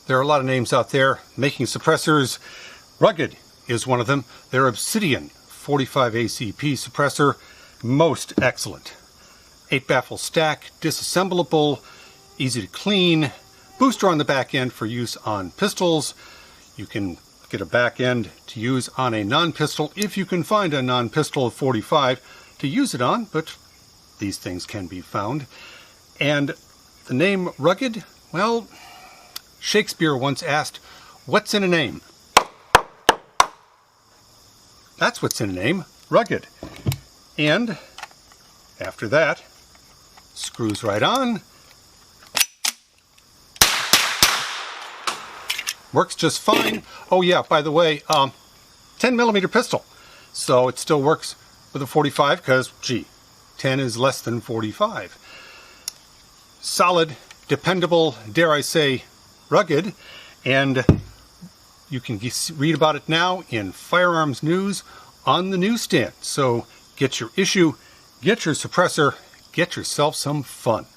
There are a lot of names out there making suppressors. Rugged is one of them. Their Obsidian 45 ACP suppressor, most excellent. 8-baffle stack, disassemblable, easy to clean, booster on the back end for use on pistols. You can get a back end to use on a non-pistol if you can find a non-pistol of 45 to use it on, but these things can be found. And the name Rugged, well, Shakespeare once asked, what's in a name? That's what's in a name, Rugged. And after that, screws right on. Works just fine. Oh yeah, by the way, 10mm pistol. So it still works with a 45 because, gee, 10 is less than 45. Solid, dependable, dare I say, rugged, and you can read about it now in Firearms News on the newsstand. So get your issue, get your suppressor, get yourself some fun.